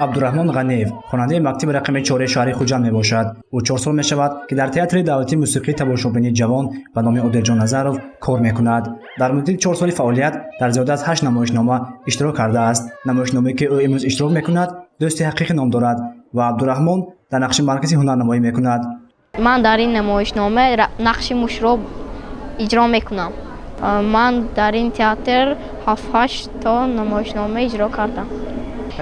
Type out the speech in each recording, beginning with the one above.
عبدالرحمن غنیف خواننده مکتب رقم 4 شهر خوجند میباشد. او 4 سال میشود که در تئاتر دولتی موسیقی تماشابینی جوان به نام عادلجان نظرов کار میکند. در مدت 4 سال فعالیت در زیاده از 8 نمایشنامه اشتراک کرده است. نمایشنامه‌ای که او امروز اشتراک میکند دوست حقیقی نام دارد و عبدالرحمن در نقش مرکزی هنرنمایی میکند. من در این نمایشنامه نقش مشرب اجرا میکنم. من در این تئاتر 7-8 تا نمایشنامه اجرا کردم.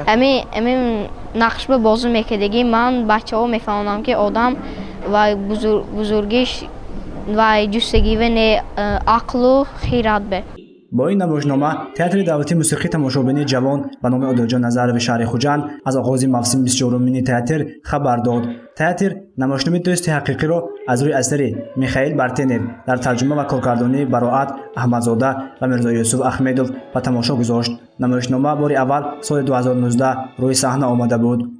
همین نقش به بازی میکردگی من بچه ها میفهمم که آدم و بزرگیش و جستگی و عقل و خیرات به. با این نمایشنامه تئاتر دولتی موسیقی تماشابینی جوان به نام عادلجان نظرov شهر خوجند از آغاز موسم 24 تئاتر خبر داد. تئاتر نمایشنامه دوست حقیقی را از روی اثر میخائیل بارتنیو در ترجمه و کارگردانی براءت احمدزاده و میرزا یوسف احمدov به تماشا گذاشت. نمایشنامه بار اول سال 2019 روی صحنه آمده بود.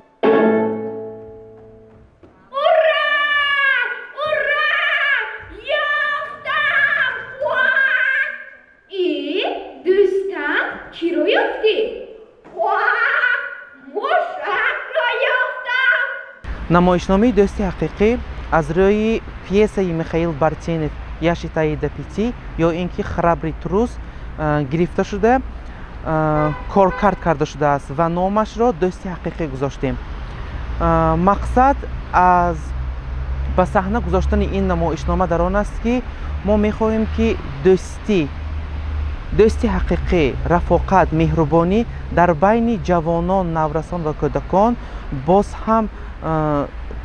نمایشنامه دوستی حقیقی از روی پیسه میخائیل بارتنیو یاشیتای دپیتی یا اینکه خرابری تروس گرفته شده کارکرد کرده شده است و نامش را دوستی حقیقی گذاشتیم. مقصد از به صحنه گذاشتن این نمایشنامه در آن است که ما میخواهیم که دوستی حقیقی، رفاقت، مهربانی در بین جوانان، نورسان و کودکان باز هم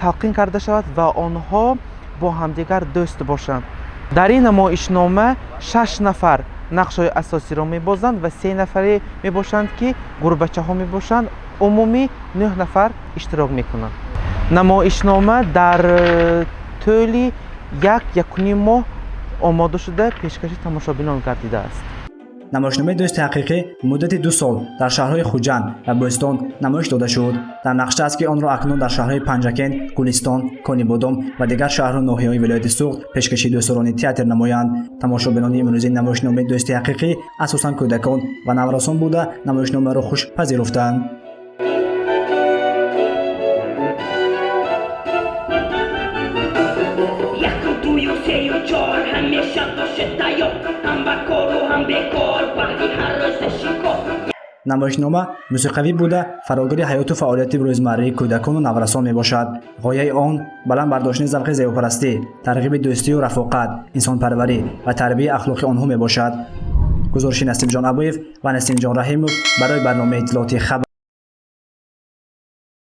تلقین کرده شود و آنها با همدیگر دوست باشند. در این نمایشنامه 6 نفر نقش های اساسی را میبازند و 3 نفری میباشند که گربچه ها میباشند. عمومی 9 نفر اشتراک میکنند. نمایشنامه در طول 1-1.5 ماه آماده شده پیشکش تماشابینان گردیده است. نمایشنامه دوست حقیقی مدت 2 سال در شهرهای خوجند و بوستان نمایش داده شد. در نقشه است که آن را اکنون در شهرهای پنجکن، گلستان، کانیبادام و دیگر شهرها ناحیه‌های ولایت سوخت پیشکشی دوستداران تئاتر نمایند. تماشابینان امروزی نمایشنامه دوست حقیقی اساساً کودکان و نورسان بوده نمایشنامه را خوش پذیرفتند. نمایشنامه موسیقی بوده فراگیر حیات و فعالیت روزمره کودکان و نورسان میباشد. غایه آن بلند برداشتن ذوق زیباپرستی، ترغیب دوستی و رفاقت، انسان پروری و تربیت اخلاقی آنها میباشد. گزارش نسیم جان ابویف و نسیم جان رحیمov برای برنامه اطلاعاتی خبر